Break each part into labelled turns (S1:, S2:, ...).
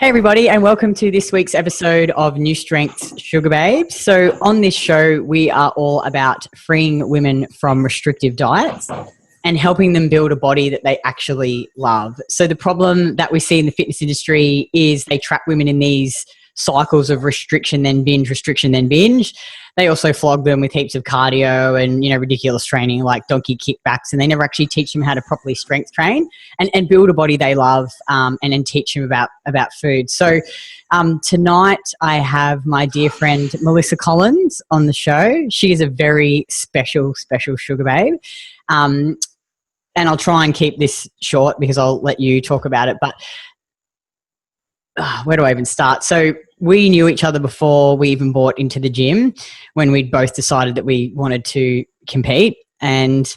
S1: Hey everybody, and welcome to this week's episode of NuStrength Sugar Babes. So on this show, we are all about freeing women from restrictive diets and helping them build a body that they actually love. So the problem that we see in the fitness industry is they trap women in these cycles of restriction, then binge. They also flog them with heaps of cardio and, ridiculous training like donkey kickbacks, and they never actually teach them how to properly strength train and build a body they love, and then teach them about food. So tonight I have my dear friend Melissa Collins on the show. She is a very special sugar babe. And I'll try and keep this short because I'll let you talk about it. But where do I even start? So we knew each other before we even bought into the gym, when we'd both decided that we wanted to compete. And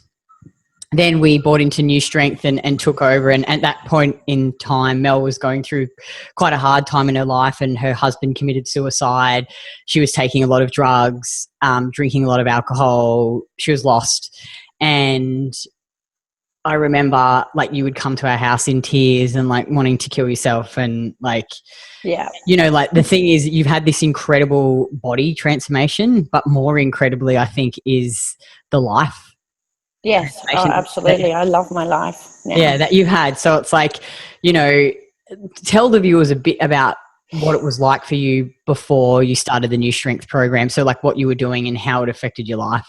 S1: then we bought into NuStrength and took over. And at that point in time, Mel was going through quite a hard time in her life, and her husband committed suicide. She was taking a lot of drugs, drinking a lot of alcohol. She was lost. And I remember you would come to our house in tears and wanting to kill yourself, and the thing is, you've had this incredible body transformation, but more incredibly, I think, is the life.
S2: Yes, absolutely. I love my life now.
S1: Yeah, that you've had. So it's tell the viewers a bit about what it was like for you before you started the NuStrength program. So what you were doing and how it affected your life.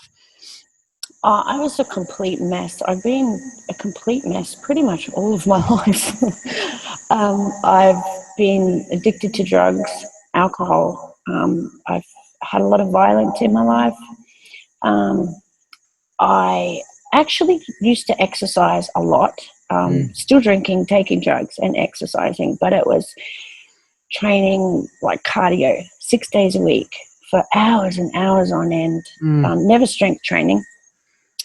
S2: I was a complete mess. I've been a complete mess pretty much all of my life. I've been addicted to drugs, alcohol. I've had a lot of violence in my life. I actually used to exercise a lot, still drinking, taking drugs and exercising, but it was training like cardio 6 days a week for hours and hours on end, never strength training.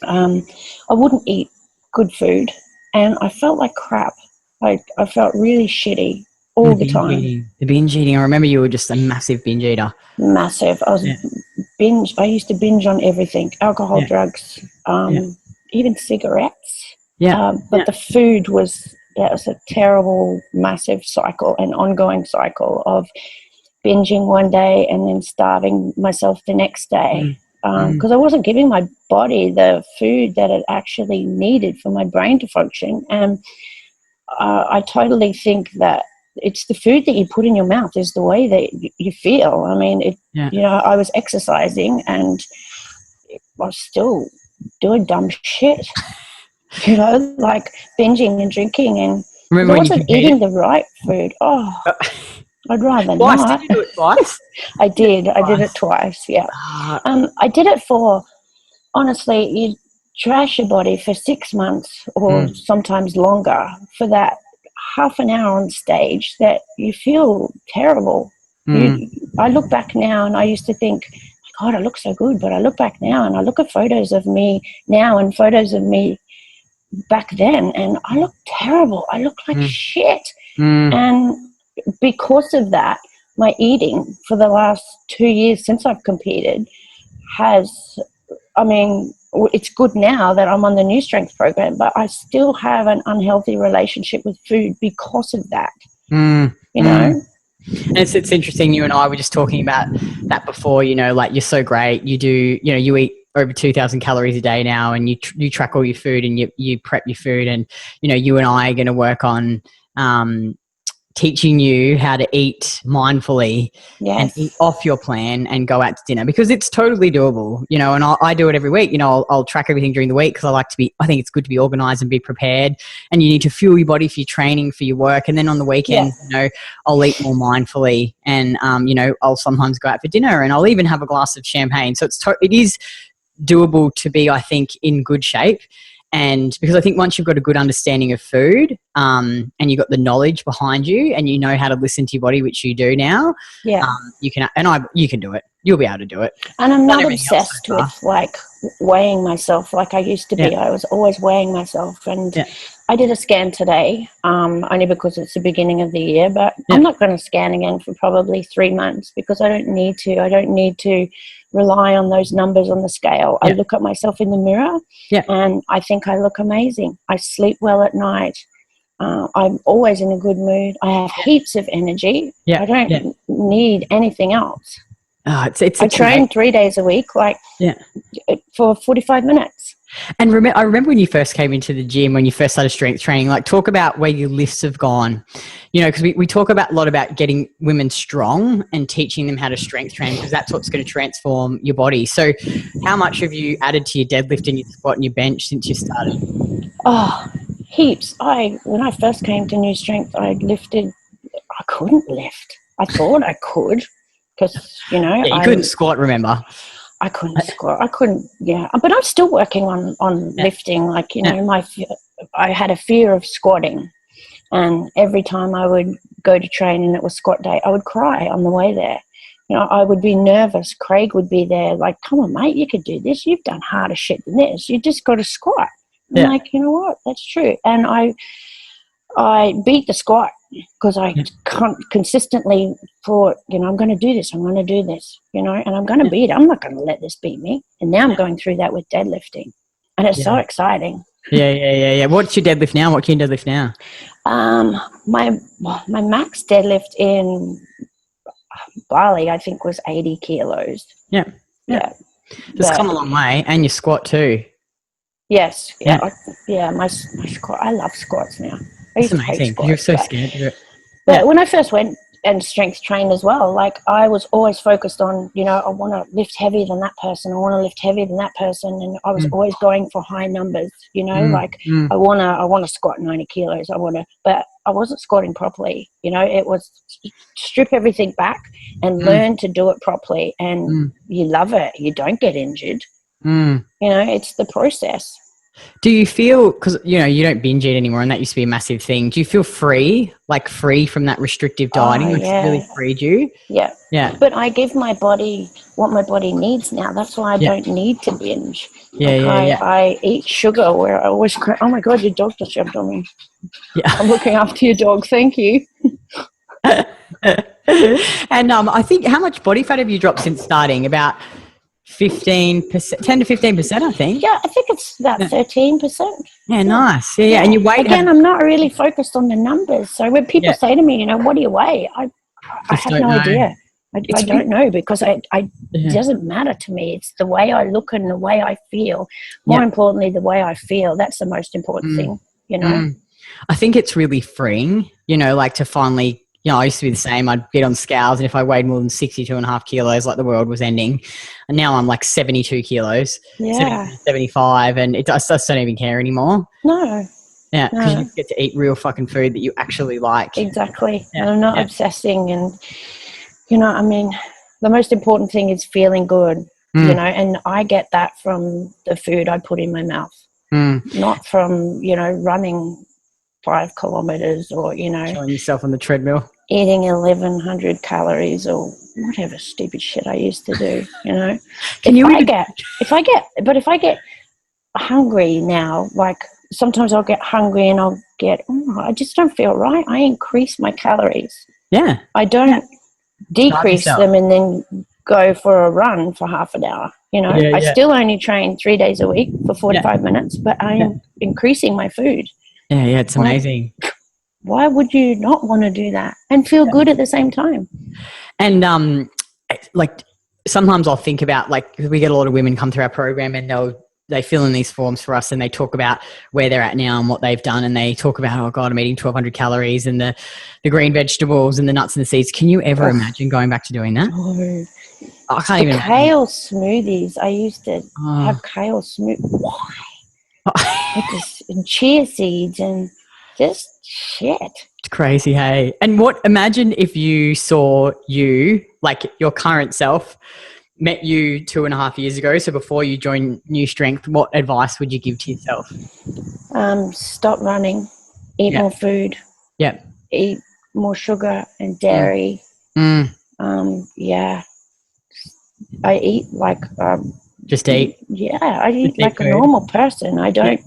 S2: I wouldn't eat good food, and I felt like crap. I felt really shitty all the time.
S1: The binge eating. I remember you were just a massive binge eater.
S2: Massive. I used to binge on everything: alcohol, drugs, even cigarettes. But the food was a terrible, massive cycle, an ongoing cycle of binging one day and then starving myself the next day. Because I wasn't giving my body the food that it actually needed for my brain to function. And I totally think that it's the food that you put in your mouth is the way that you feel. I mean, I was exercising and I was still doing dumb shit, like binging and drinking, and I wasn't eating the right food. I'd rather not.
S1: Did you do it twice?
S2: I did. I did it twice, yeah. I did it for, honestly, you trash your body for 6 months or sometimes longer for that half an hour on stage that you feel terrible. I look back now and I used to think, God, I look so good. But I look back now and I look at photos of me now and photos of me back then, and I look terrible. I look like shit. And because of that, my eating for the last 2 years since I've competed it's good now that I'm on the NuStrength program, but I still have an unhealthy relationship with food because of that, And
S1: it's interesting. You and I were just talking about that before, you're so great. You do, you eat over 2,000 calories a day now, and you track all your food and you prep your food, and, you and I are going to work on, teaching you how to eat mindfully and eat off your plan and go out to dinner, because it's totally doable, and I do it every week. I'll track everything during the week because I think it's good to be organized and be prepared, and you need to fuel your body for your training, for your work. And then on the weekend, I'll eat more mindfully, and, I'll sometimes go out for dinner, and I'll even have a glass of champagne. So it is doable to be, I think, in good shape. And because I think once you've got a good understanding of food, and you've got the knowledge behind you, and you know how to listen to your body, which you do now, you can do it. You'll be able to do it.
S2: And I'm not obsessed with weighing myself like I used to be. I was always weighing myself, and I did a scan today, only because it's the beginning of the year, but I'm not going to scan again for probably 3 months because I don't need to. I don't need to rely on those numbers on the scale. I look at myself in the mirror and I think I look amazing. I sleep well at night. I'm always in a good mood. I have heaps of energy. I don't need anything else.
S1: Oh,
S2: I train 3 days a week, for 45 minutes.
S1: And I remember when you first came into the gym, when you first started strength training, like talk about where your lifts have gone, because we talk a lot about getting women strong and teaching them how to strength train, because that's what's going to transform your body. So how much have you added to your deadlift and your squat and your bench since you started?
S2: Oh, heaps. When I first came to NuStrength, I couldn't lift. I thought I could because,
S1: you couldn't squat, remember?
S2: I couldn't squat. I couldn't, but I'm still working on lifting. Like, I had a fear of squatting. And every time I would go to train and it was squat day, I would cry on the way there. I would be nervous. Craig would be there like, come on, mate, you could do this. You've done harder shit than this. You just got to squat. I'm like, you know what? That's true. And I beat the squat because I consistently thought, I'm going to do this. I'm going to do this, and I'm going to beat it. I'm not going to let this beat me. And now I'm going through that with deadlifting. And it's so exciting.
S1: Yeah. What's your deadlift now? What can you deadlift now?
S2: My max deadlift in Bali, I think, was 80 kilos.
S1: Yeah. It's come a long way. And you squat too.
S2: Yes. My squat. I love squats now.
S1: It's amazing. Squats, you're so scared of it.
S2: But when I first went and strength trained as well, like I was always focused on, I want to lift heavier than that person. I want to lift heavier than that person. And I was always going for high numbers, I want to squat 90 kilos. But I wasn't squatting properly. It was strip everything back and learn to do it properly. And you love it. You don't get injured. It's the process.
S1: Do you feel, because you don't binge eat anymore, and that used to be a massive thing, do you feel free from that restrictive dieting? It's really freed you?
S2: Yeah. But I give my body what my body needs now. That's why I don't need to binge. I eat sugar where I always cry. Oh my God, your dog just jumped on me. I'm looking after your dog. Thank you.
S1: And I think, how much body fat have you dropped since starting? About 15%, 10 to 15%, I think.
S2: Yeah, I think it's about 13%.
S1: Yeah, nice. Yeah. And your weight?
S2: Again, I'm not really focused on the numbers. So when people say to me, what do you weigh? I have no idea. I don't know, because it doesn't matter to me. It's the way I look and the way I feel. More importantly, the way I feel. That's the most important thing,
S1: I think it's really freeing, like to finally, I used to be the same. I'd get on scales, and if I weighed more than 62.5 kilos, like the world was ending. And now I'm like 72 kilos, 75, and I just don't even care anymore.
S2: No.
S1: Yeah, because you get to eat real fucking food that you actually like.
S2: Exactly. And I'm not obsessing, and, the most important thing is feeling good, and I get that from the food I put in my mouth, not from, running 5 kilometers or,
S1: showing yourself on the treadmill,
S2: eating 1,100 calories or whatever stupid shit I used to do, If I get hungry now, like sometimes I'll get hungry and I'll get, I just don't feel right. I increase my calories.
S1: Yeah.
S2: I don't decrease them and then go for a run for half an hour. I still only train 3 days a week for 45 minutes, but I am increasing my food.
S1: Yeah, it's amazing.
S2: Why would you not want to do that and feel good at the same time?
S1: And like sometimes I'll think about, like, we get a lot of women come through our program and they fill in these forms for us and they talk about where they're at now and what they've done, and they talk about, oh God, I'm eating 1,200 calories and the green vegetables and the nuts and the seeds. Can you ever imagine going back to doing that?
S2: No.
S1: I can't even imagine.
S2: Kale smoothies. I used to have kale smoothies. Why? And chia seeds and just shit.
S1: It's crazy, hey? And imagine if you saw you, like your current self, met you 2.5 years ago, so before you joined NuStrength, what advice would you give to yourself?
S2: Stop running, eat more food.
S1: Yeah.
S2: Eat more sugar and dairy. I eat like
S1: just eat.
S2: Yeah, I eat like a normal person. I don't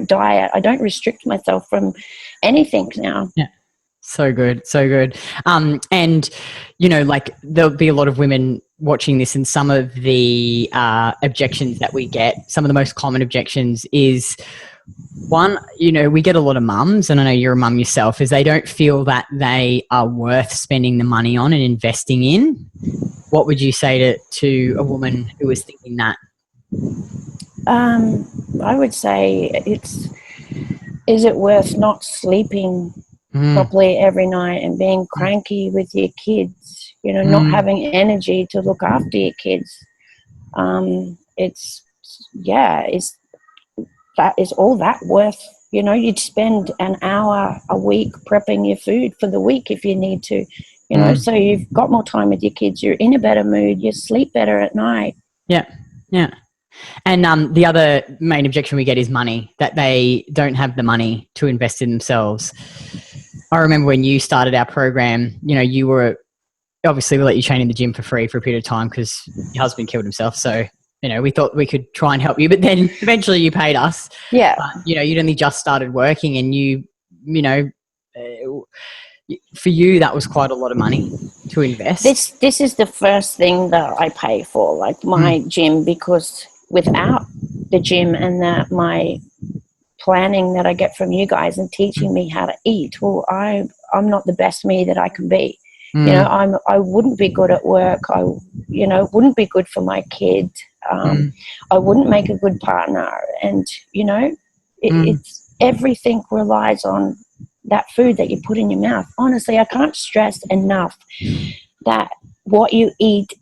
S2: diet. I don't restrict myself from anything now.
S1: Yeah. So good. And like there'll be a lot of women watching this, and some of the objections that we get, some of the most common objections is, One, you know, we get a lot of mums, and I know you're a mum yourself, is they don't feel that they are worth spending the money on and investing in. What would you say to a woman who is thinking that?
S2: I would say is it worth not sleeping properly every night and being cranky with your kids, you know, not having energy to look after your kids? Is all that worth, you know, you'd spend an hour a week prepping your food for the week if you need to, you know, so you've got more time with your kids, you're in a better mood, you sleep better at night.
S1: Yeah. And the other main objection we get is money, that they don't have the money to invest in themselves. I remember when you started our program, you know, you were, obviously we let you train in the gym for free for a period of time because your husband killed himself. So, you know, we thought we could try and help you, but then eventually you paid us.
S2: Yeah.
S1: You know, you'd only just started working, and you know, for you, that was quite a lot of money to invest.
S2: This is the first thing that I pay for, like my gym, because without the gym and my planning that I get from you guys and teaching me how to eat, well, I'm not the best me that I can be. You know, I wouldn't be good at work. I, you know, wouldn't be good for my kid. I wouldn't make a good partner. And, you know, it's everything relies on that food that you put in your mouth. Honestly, I can't stress enough that what you eat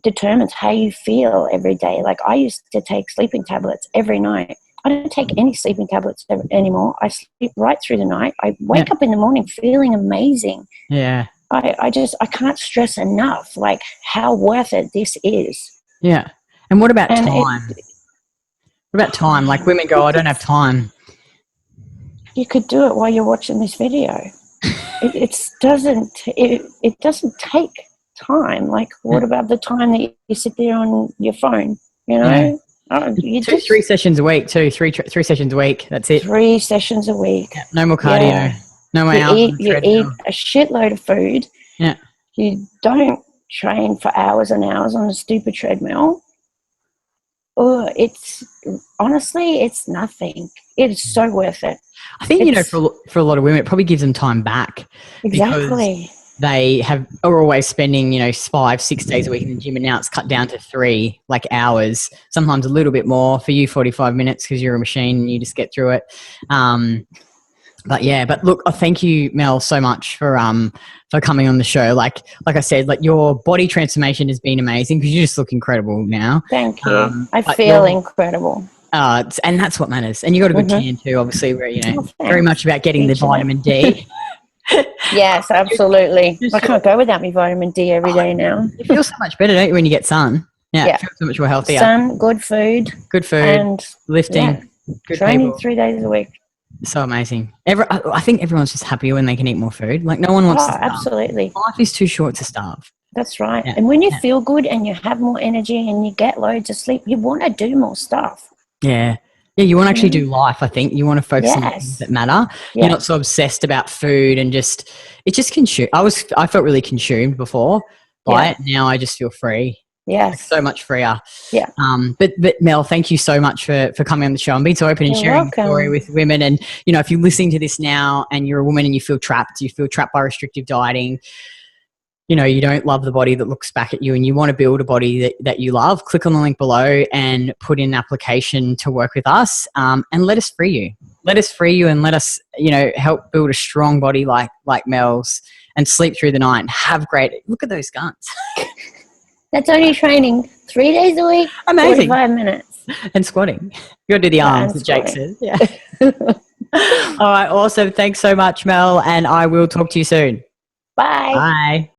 S2: determines how you feel every day. Like, I used to take sleeping tablets every night. I don't take any sleeping tablets anymore. I sleep right through the night. I wake up in the morning feeling amazing.
S1: Yeah.
S2: I can't stress enough, like, how worth it this is.
S1: Yeah. And what about time? What about time? Like, women go, I don't have time.
S2: You could do it while you're watching this video. it doesn't take time. Like, what about the time that you sit there on your phone, you know? Yeah.
S1: 3 sessions a week too. Three sessions a week. That's it.
S2: 3 sessions a week.
S1: Yeah, no more cardio. Yeah. No more
S2: hours. You eat a shitload of food.
S1: Yeah.
S2: You don't train for hours and hours on a stupid treadmill. Oh, it's nothing. It is so worth it.
S1: I think, you know, for a lot of women, it probably gives them time back.
S2: Exactly.
S1: They are always spending, you know, 5-6 days a week in the gym, and now it's cut down to 3 hours, sometimes a little bit more. For you, 45 minutes, because you're a machine and you just get through it. But look, thank you, Mel, so much for coming on the show. Like I said, like, your body transformation has been amazing, because you just look incredible now.
S2: Thank you. I feel incredible.
S1: And that's what matters. And you got a good tan too, obviously, where, you know, very much about getting the vitamin D.
S2: Yes, absolutely. I can't go without my vitamin D every day now.
S1: You feel so much better, don't you, when you get sun? Yeah. You feel so much more healthier.
S2: Sun, good food,
S1: and lifting. Good
S2: training
S1: people.
S2: 3 days a week.
S1: So amazing. I think everyone's just happier when they can eat more food. Like, no one wants to starve.
S2: Absolutely.
S1: Life is too short to starve.
S2: That's right. Yeah. And when you feel good and you have more energy and you get loads of sleep, you want to do more stuff.
S1: Yeah. Yeah, you want to actually do life, I think. You want to focus on things that matter. Yeah. You're not so obsessed about food and it just consumed. I felt really consumed before by it. Now I just feel free.
S2: Yes.
S1: Like, so much freer.
S2: Yeah.
S1: But Mel, thank you so much for coming on the show and being so open and sharing your story with women. And, you know, if you're listening to this now and you're a woman and you feel trapped by restrictive dieting, you know, you don't love the body that looks back at you and you want to build a body that you love, click on the link below and put in an application to work with us, and let us free you. Let us free you and let us, you know, help build a strong body like Mel's, and sleep through the night and have great, look at those guns.
S2: That's only training 3 days a week.
S1: Amazing.
S2: 45 minutes.
S1: And squatting. You got to do the arms, as Jake says. Yeah. All right. Awesome. Thanks so much, Mel. And I will talk to you soon.
S2: Bye.
S1: Bye.